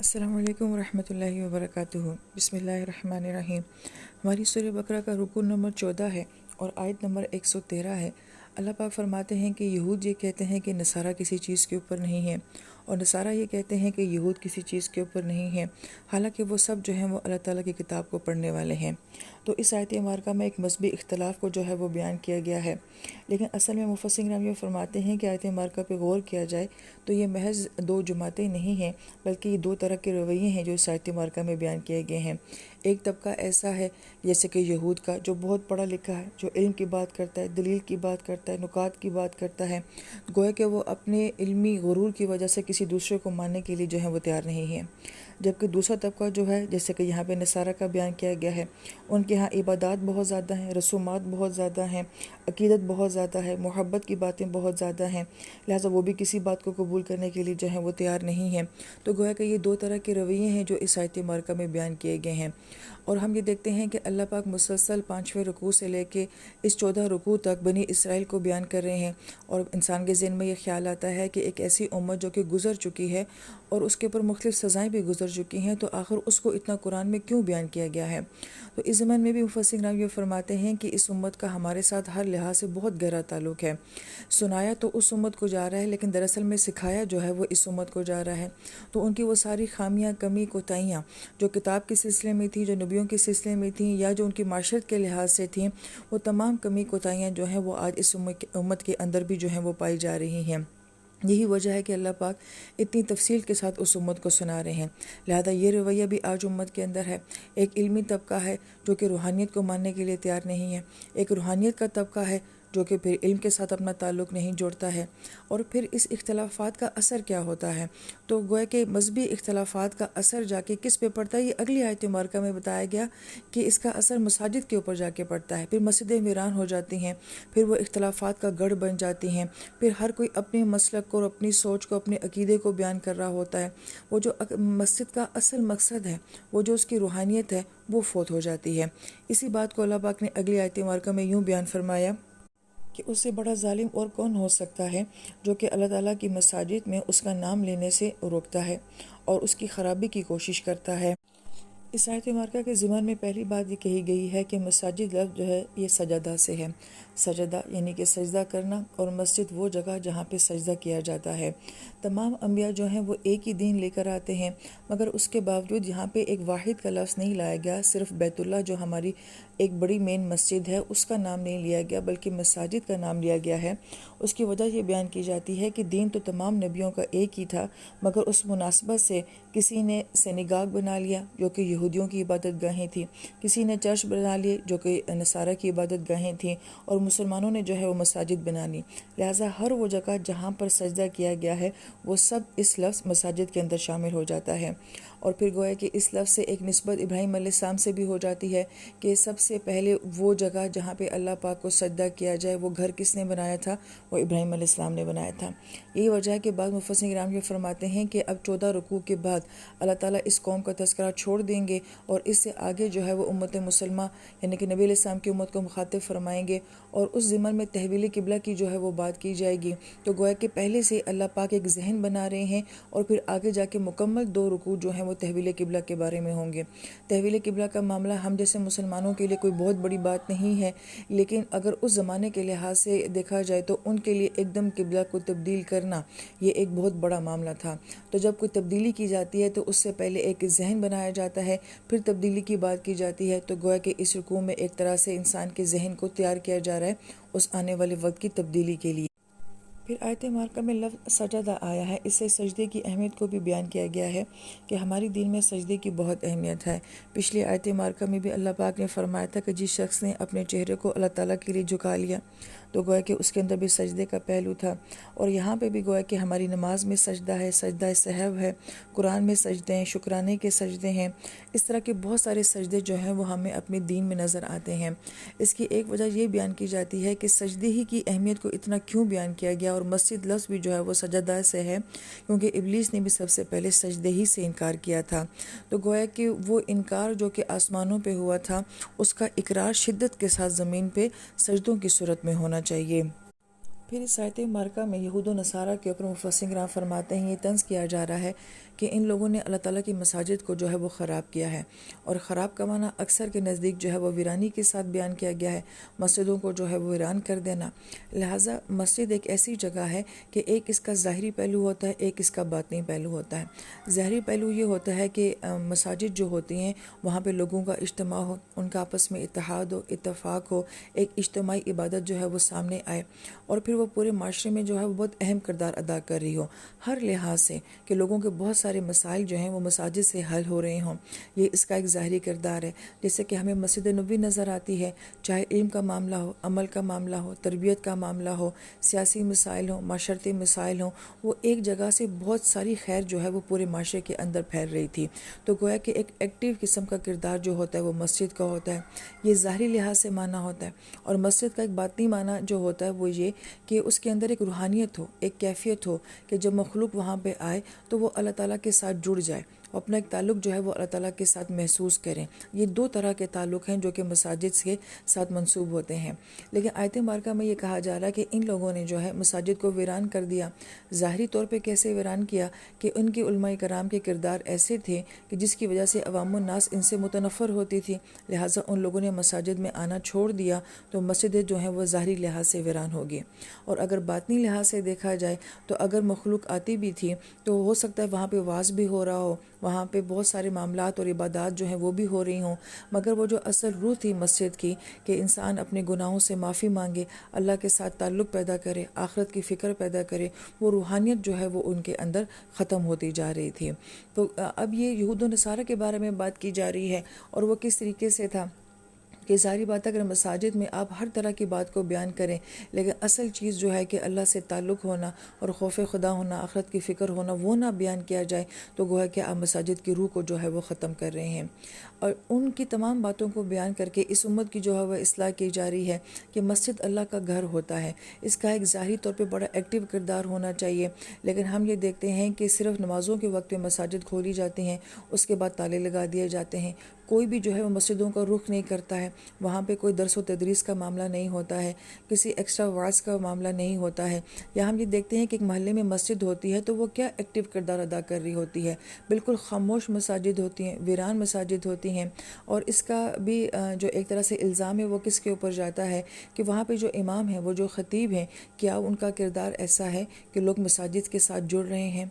السلام علیکم ورحمۃ اللہ وبرکاتہ۔ بسم اللہ الرحمن الرحیم۔ ہماری سورہ بقرہ کا رکوع نمبر 14 ہے اور آیت نمبر 113 ہے۔ اللہ پاک فرماتے ہیں کہ یہود یہ کہتے ہیں کہ نصارہ کسی چیز کے اوپر نہیں ہے، اور نصارہ یہ کہتے ہیں کہ یہود کسی چیز کے اوپر نہیں ہے، حالانکہ وہ سب جو ہیں وہ اللہ تعالیٰ کی کتاب کو پڑھنے والے ہیں۔ تو اس آیت مبارکہ میں ایک مذہبی اختلاف کو جو ہے وہ بیان کیا گیا ہے، لیکن اصل میں مفسرین کرام یہ فرماتے ہیں کہ آیت مبارکہ پہ غور کیا جائے تو یہ محض دو جماعتیں نہیں ہیں، بلکہ یہ دو طرح کے رویے ہیں جو اس آیت مبارکہ میں بیان کیے گئے ہیں۔ ایک طبقہ ایسا ہے جیسے کہ یہود کا، جو بہت پڑھا لکھا ہے، جو علم کی بات کرتا ہے، دلیل کی بات کرتا ہے، نکات کی بات کرتا ہے، گویا کہ وہ اپنے علمی غرور کی وجہ سے کسی دوسرے کو ماننے کے لیے جو ہے وہ تیار نہیں ہے۔ جبکہ دوسرا طبقہ جو ہے، جیسے کہ یہاں پہ نصارہ کا بیان کیا گیا ہے، ان کے ہاں عبادات بہت زیادہ ہیں، رسومات بہت زیادہ ہیں، عقیدت بہت زیادہ ہے، محبت کی باتیں بہت زیادہ ہیں، لہٰذا وہ بھی کسی بات کو قبول کرنے کے لیے جو ہے وہ تیار نہیں ہیں۔ تو گویا کہ یہ دو طرح کے رویے ہیں جو اس آیت مبارکہ میں بیان کیے گئے ہیں۔ اور ہم یہ دیکھتے ہیں کہ اللہ پاک مسلسل 5ویں رکوع سے لے کے اس 14 رکوع تک بنی اسرائیل کو بیان کر رہے ہیں، اور انسان کے ذہن میں یہ خیال آتا ہے کہ ایک ایسی امت جو کہ گزر چکی ہے اور اس کے اوپر مختلف سزائیں بھی گزر چکی ہیں، تو آخر اس کو اتنا قرآن میں کیوں بیان کیا گیا ہے؟ تو اس ضمن میں بھی مفسرین کرام یہ فرماتے ہیں کہ اس امت کا ہمارے ساتھ ہر لحاظ سے بہت گہرا تعلق ہے۔ سنایا تو اس امت کو جا رہا ہے، لیکن دراصل میں سکھایا جو ہے وہ اس امت کو جا رہا ہے۔ تو ان کی وہ ساری خامیاں، کمی، کوتاہیاں جو کتاب کے سلسلے میں تھیں، جو نبیوں کے سلسلے میں تھیں، یا جو ان کی معاشرت کے لحاظ سے تھیں، وہ تمام کمی کوتاہیاں جو ہیں وہ آج اس امت کے اندر بھی جو ہیں وہ پائی جا رہی ہیں۔ یہی وجہ ہے کہ اللہ پاک اتنی تفصیل کے ساتھ اس امت کو سنا رہے ہیں۔ لہذا یہ رویہ بھی آج امت کے اندر ہے۔ ایک علمی طبقہ ہے جو کہ روحانیت کو ماننے کے لیے تیار نہیں ہے، ایک روحانیت کا طبقہ ہے جو کہ پھر علم کے ساتھ اپنا تعلق نہیں جوڑتا ہے۔ اور پھر اس اختلافات کا اثر کیا ہوتا ہے؟ تو گویا کہ مذہبی اختلافات کا اثر جا کے کس پہ پڑتا ہے؟ یہ اگلی آیت مبارکہ میں بتایا گیا کہ اس کا اثر مساجد کے اوپر جا کے پڑتا ہے، پھر مسجدیں ویران ہو جاتی ہیں، پھر وہ اختلافات کا گڑھ بن جاتی ہیں، پھر ہر کوئی اپنے مسلک کو اور اپنی سوچ کو، اپنے عقیدے کو بیان کر رہا ہوتا ہے۔ وہ جو مسجد کا اصل مقصد ہے، وہ جو اس کی روحانیت ہے، وہ فوت ہو جاتی ہے۔ اسی بات کو اللہ پاک نے اگلی آیت مبارکہ میں یوں بیان فرمایا کہ اس سے بڑا ظالم اور کون ہو سکتا ہے جو کہ اللہ تعالیٰ کی مساجد میں اس کا نام لینے سے روکتا ہے اور اس کی خرابی کی کوشش کرتا ہے۔ اس آیت مبارکہ کے ضمن میں پہلی بات یہ کہی گئی ہے کہ مساجد لفظ جو ہے یہ سجدہ سے ہے۔ سجدہ یعنی کہ سجدہ کرنا، اور مسجد وہ جگہ جہاں پہ سجدہ کیا جاتا ہے۔ تمام انبیاء جو ہیں وہ ایک ہی دین لے کر آتے ہیں، مگر اس کے باوجود یہاں پہ ایک واحد کا لفظ نہیں لایا گیا۔ صرف بیت اللہ جو ہماری ایک بڑی مین مسجد ہے، اس کا نام نہیں لیا گیا، بلکہ مساجد کا نام لیا گیا ہے۔ اس کی وجہ یہ بیان کی جاتی ہے کہ دین تو تمام نبیوں کا ایک ہی تھا، مگر اس مناسبت سے کسی نے سینیگاگ بنا لیا جو کہ یہودیوں کی عبادت گاہیں تھیں، کسی نے چرچ بنا لیے جو کہ نصارہ کی عبادت گاہیں تھیں، اور مسلمانوں نے جو ہے وہ مساجد بنا لی۔ لہٰذا ہر وہ جگہ جہاں پر سجدہ کیا گیا ہے وہ سب اس لفظ مساجد کے اندر شامل ہو جاتا ہے۔ اور پھر گویا کہ اس لفظ سے ایک نسبت ابراہیم علیہ السلام سے بھی ہو جاتی ہے کہ سب سے پہلے وہ جگہ جہاں پہ اللہ پاک کو سجدہ کیا جائے، وہ گھر کس نے بنایا تھا؟ وہ ابراہیم علیہ السلام نے بنایا تھا۔ یہی وجہ ہے کہ بعض مفسرین کرام یہ فرماتے ہیں کہ اب 14 رکوع کے بعد اللہ تعالیٰ اس قوم کا تذکرہ چھوڑ دیں گے، اور اس سے آگے جو ہے وہ امت مسلمہ یعنی کہ نبی علیہ السلام کی امت کو مخاطب فرمائیں گے، اور اس ضمن میں تحویل قبلہ کی جو ہے وہ بات کی جائے گی۔ تو گویا کہ پہلے سے اللہ پاک ایک ذہن بنا رہے ہیں، اور پھر آگے جا کے مکمل 2 رکوع جو ہیں وہ تحویل قبلہ کے بارے میں ہوں گے۔ تحویل قبلہ کا معاملہ ہم جیسے مسلمانوں کے لیے کوئی بہت بڑی بات نہیں ہے، لیکن اگر اس زمانے کے لحاظ سے دیکھا جائے تو ان کے لیے ایک دم قبلہ کو تبدیل کرنا یہ ایک بہت بڑا معاملہ تھا۔ تو جب کوئی تبدیلی کی جاتی ہے تو اس سے پہلے ایک ذہن بنایا جاتا ہے، پھر تبدیلی کی بات کی جاتی ہے۔ تو گویا کہ اس رکوع میں ایک طرح سے انسان کے ذہن کو تیار کیا جا رہا ہے اس آنے والے وقت کی تبدیلی کے لیے۔ پھر آیت مبارکہ میں لفظ سجدہ آیا ہے، اس سے سجدے کی اہمیت کو بھی بیان کیا گیا ہے کہ ہماری دین میں سجدے کی بہت اہمیت ہے۔ پچھلی آیت مبارکہ میں بھی اللہ پاک نے فرمایا تھا کہ جس شخص نے اپنے چہرے کو اللہ تعالیٰ کے لیے جھکا لیا تو گویا کہ اس کے اندر بھی سجدے کا پہلو تھا، اور یہاں پہ بھی گویا کہ ہماری نماز میں سجدہ ہے، سجدہ سہو ہے، قرآن میں سجدے ہیں، شکرانے کے سجدے ہیں، اس طرح کے بہت سارے سجدے جو ہیں وہ ہمیں اپنے دین میں نظر آتے ہیں۔ اس کی ایک وجہ یہ بیان کی جاتی ہے کہ سجدے ہی کی اہمیت کو اتنا کیوں بیان کیا گیا، اور مسجد لفظ بھی جو ہے وہ سجدہ سے ہے، کیونکہ ابلیس نے بھی سب سے پہلے سجدے ہی سے انکار کیا تھا۔ تو گویا کہ وہ انکار جو کہ آسمانوں پہ ہوا تھا، اس کا اقرار شدت کے ساتھ زمین پہ سجدوں کی صورت میں ہونا چاہیے۔ پھر اس آیت مبارکہ میں یہود و نصارہ کے اوپر مفسرین کرام فرماتے ہیں یہ طنز کیا جا رہا ہے کہ ان لوگوں نے اللہ تعالیٰ کی مساجد کو جو ہے وہ خراب کیا ہے، اور خراب کا معنی اکثر کے نزدیک جو ہے وہ ویرانی کے ساتھ بیان کیا گیا ہے، مسجدوں کو جو ہے وہ ویران کر دینا۔ لہٰذا مسجد ایک ایسی جگہ ہے کہ ایک اس کا ظاہری پہلو ہوتا ہے، ایک اس کا باطنی پہلو ہوتا ہے۔ ظاہری پہلو یہ ہوتا ہے کہ مساجد جو ہوتی ہیں وہاں پہ لوگوں کا اجتماع ہو، ان کا آپس میں اتحاد ہو، اتفاق ہو، ایک اجتماعی عبادت جو ہے وہ سامنے آئے، اور پھر وہ پورے معاشرے میں جو ہے وہ بہت اہم کردار ادا کر رہی ہو ہر لحاظ سے، کہ لوگوں کے بہت سارے مسائل جو ہیں وہ مساجد سے حل ہو رہے ہوں۔ یہ اس کا ایک ظاہری کردار ہے، جیسے کہ ہمیں مسجد نبوی نظر آتی ہے، چاہے علم کا معاملہ ہو، عمل کا معاملہ ہو، تربیت کا معاملہ ہو، سیاسی مسائل ہوں، معاشرتی مسائل ہوں، وہ ایک جگہ سے بہت ساری خیر جو ہے وہ پورے معاشرے کے اندر پھیل رہی تھی۔ تو گویا کہ ایک ایکٹیو قسم کا کردار جو ہوتا ہے وہ مسجد کا ہوتا ہے، یہ ظاہری لحاظ سے معنی ہوتا ہے۔ اور مسجد کا ایک باطنی معنی جو ہوتا ہے وہ یہ کہ اس کے اندر ایک روحانیت ہو، ایک کیفیت ہو، کہ جب مخلوق وہاں پہ آئے تو وہ اللہ تعالیٰ کے ساتھ جڑ جائے، اپنا ایک تعلق جو ہے وہ اللہ تعالیٰ کے ساتھ محسوس کریں۔ یہ دو طرح کے تعلق ہیں جو کہ مساجد کے ساتھ منسوب ہوتے ہیں۔ لیکن آیت مبارکہ میں یہ کہا جا رہا ہے کہ ان لوگوں نے جو ہے مساجد کو ویران کر دیا۔ ظاہری طور پہ کیسے ویران کیا؟ کہ ان کے علماء کرام کے کردار ایسے تھے کہ جس کی وجہ سے عوام الناس ان سے متنفر ہوتی تھی، لہٰذا ان لوگوں نے مساجد میں آنا چھوڑ دیا، تو مسجدیں جو ہیں وہ ظاہری لحاظ سے ویران ہوگی۔ اور اگر باطنی لحاظ سے دیکھا جائے تو اگر مخلوق آتی بھی تھی تو ہو سکتا ہے وہاں پہ واعظ بھی ہو رہا ہو، وہاں پہ بہت سارے معاملات اور عبادات جو ہیں وہ بھی ہو رہی ہوں، مگر وہ جو اصل روح تھی مسجد کی، کہ انسان اپنے گناہوں سے معافی مانگے، اللہ کے ساتھ تعلق پیدا کرے، آخرت کی فکر پیدا کرے، وہ روحانیت جو ہے وہ ان کے اندر ختم ہوتی جا رہی تھی۔ تو اب یہ یہود و نصارہ کے بارے میں بات کی جا رہی ہے، اور وہ کس طریقے سے تھا کہ ظاہری بات ہے اگر مساجد میں آپ ہر طرح کی بات کو بیان کریں، لیکن اصل چیز جو ہے کہ اللہ سے تعلق ہونا اور خوف خدا ہونا، آخرت کی فکر ہونا، وہ نہ بیان کیا جائے، تو گویا کہ آپ مساجد کی روح کو جو ہے وہ ختم کر رہے ہیں۔ اور ان کی تمام باتوں کو بیان کر کے اس امت کی جو ہے وہ اصلاح کی جا رہی ہے کہ مسجد اللہ کا گھر ہوتا ہے، اس کا ایک ظاہری طور پہ بڑا ایکٹیو کردار ہونا چاہیے، لیکن ہم یہ دیکھتے ہیں کہ صرف نمازوں کے وقت میں مساجد کھولی جاتی ہیں، اس کے بعد تالے لگا دیے جاتے ہیں، کوئی بھی جو ہے وہ مسجدوں کا رخ نہیں کرتا ہے، وہاں پہ کوئی درس و تدریس کا معاملہ نہیں ہوتا ہے، کسی ایکسٹرا واعظ کا معاملہ نہیں ہوتا ہے۔ یا ہم یہ دیکھتے ہیں کہ ایک محلے میں مسجد ہوتی ہے تو وہ کیا ایکٹیو کردار ادا کر رہی ہوتی ہے، بالکل خاموش مساجد ہوتی ہیں، ویران مساجد ہوتی ہیں۔ اور اس کا بھی جو ایک طرح سے الزام ہے وہ کس کے اوپر جاتا ہے کہ وہاں پہ جو امام ہیں، وہ جو خطیب ہیں، کیا ان کا کردار ایسا ہے کہ لوگ مساجد کے ساتھ جڑ رہے ہیں؟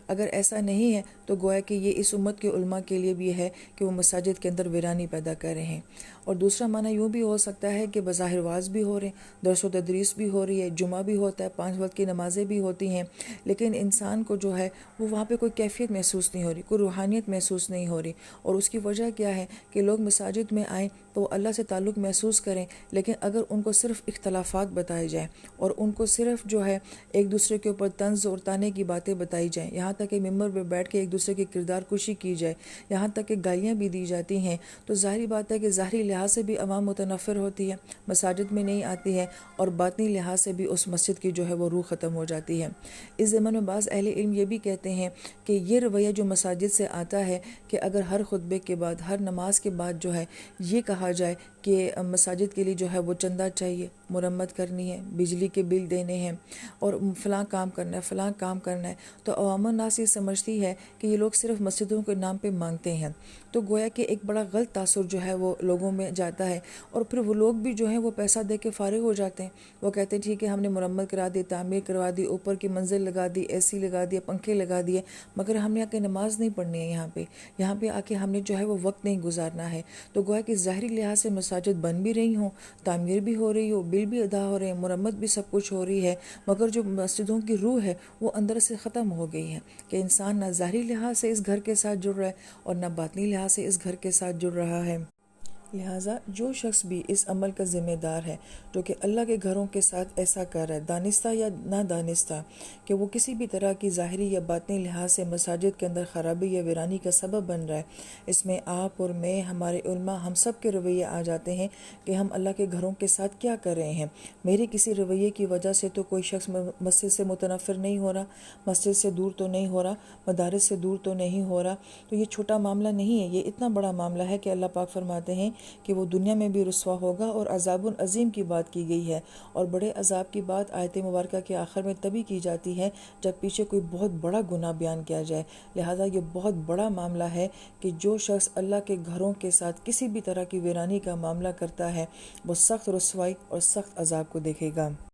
اگر ایسا نہیں ہے تو گویا کہ یہ اس امت کے علماء کے لیے بھی ہے کہ وہ مساجد کے اندر ویرانی پیدا کر رہے ہیں۔ اور دوسرا معنی یوں بھی ہو سکتا ہے کہ بظاہر واعظ بھی ہو رہے ہیں، درس و تدریس بھی ہو رہی ہے، جمعہ بھی ہوتا ہے، 5 وقت کی نمازیں بھی ہوتی ہیں، لیکن انسان کو جو ہے وہ وہاں پہ کوئی کیفیت محسوس نہیں ہو رہی، کوئی روحانیت محسوس نہیں ہو رہی۔ اور اس کی وجہ کیا ہے کہ لوگ مساجد میں آئیں تو اللہ سے تعلق محسوس کریں، لیکن اگر ان کو صرف اختلافات بتائے جائیں اور ان کو صرف جو ہے ایک دوسرے کے اوپر طنز اور طعنے کی باتیں بتائی جائیں، یہاں تک کہ ممبر پہ بیٹھ کے ایک دوسرے کی کردار کشی کی جائے، یہاں تک کہ گالیاں بھی دی جاتی ہیں، تو ظاہری بات ہے کہ ظاہری لحاظ سے بھی عوام متنفر ہوتی ہے، مساجد میں نہیں آتی ہے، اور باطنی لحاظ سے بھی اس مسجد کی جو ہے وہ روح ختم ہو جاتی ہے۔ اس ضمن میں بعض اہل علم یہ بھی کہتے ہیں کہ یہ رویہ جو مساجد سے آتا ہے کہ اگر ہر خطبے کے بعد، ہر نماز کے بعد جو ہے یہ کہا جائے کہ مساجد کے لیے جو ہے وہ چندہ چاہیے، مرمت کرنی ہے، بجلی کے بل دینے ہیں، اور فلاں کام کرنا ہے، فلاں کام کرنا ہے، تو عوام الناس یہ سمجھتی ہے کہ یہ لوگ صرف مسجدوں کے نام پہ مانگتے ہیں، تو گویا کہ ایک بڑا غلط تاثر جو ہے وہ لوگوں میں جاتا ہے، اور پھر وہ لوگ بھی جو ہیں وہ پیسہ دے کے فارغ ہو جاتے ہیں۔ وہ کہتے ہیں ٹھیک ہے ہم نے مرمت کرا دی، تعمیر کروا دی، اوپر کی منزل لگا دی، اے سی لگا دیا، پنکھے لگا دیے، مگر ہم نے آ کے نماز نہیں پڑھنی ہے، یہاں پہ آ کے ہم نے جو ہے وہ وقت نہیں گزارنا ہے۔ تو گویا کہ ظاہری لحاظ سے مساجد بن بھی رہی ہوں، تعمیر بھی ہو رہی ہو، بل بھی ادا ہو رہے ہیں، مرمت بھی سب کچھ ہو رہی ہے، مگر جو مسجدوں کی روح ہے وہ اندر سے ختم ہو گئی ہے، کہ انسان نہ ظاہری لحاظ سے اس گھر کے ساتھ جڑ رہا ہے اور نہ باطنی لحاظ سے اس گھر کے ساتھ جڑ رہا ہے۔ لہٰذا جو شخص بھی اس عمل کا ذمہ دار ہے جو کہ اللہ کے گھروں کے ساتھ ایسا کر رہا ہے، دانستہ یا نہ دانستہ، کہ وہ کسی بھی طرح کی ظاہری یا باطنی لحاظ سے مساجد کے اندر خرابی یا ویرانی کا سبب بن رہا ہے، اس میں آپ اور میں، ہمارے علماء، ہم سب کے رویے آ جاتے ہیں کہ ہم اللہ کے گھروں کے ساتھ کیا کر رہے ہیں۔ میرے کسی رویے کی وجہ سے تو کوئی شخص مسجد سے متنفر نہیں ہو رہا، مسجد سے دور تو نہیں ہو رہا، مدارس سے دور تو نہیں ہو رہا، تو یہ چھوٹا معاملہ نہیں ہے، یہ اتنا بڑا معاملہ ہے کہ اللہ پاک فرماتے ہیں کہ وہ دنیا میں بھی رسوا ہوگا، اور عذاب عظیم کی بات کی گئی ہے، اور بڑے عذاب کی بات آیت مبارکہ کے آخر میں تبھی کی جاتی ہے جب پیچھے کوئی بہت بڑا گناہ بیان کیا جائے۔ لہٰذا یہ بہت بڑا معاملہ ہے کہ جو شخص اللہ کے گھروں کے ساتھ کسی بھی طرح کی ویرانی کا معاملہ کرتا ہے وہ سخت رسوائی اور سخت عذاب کو دیکھے گا۔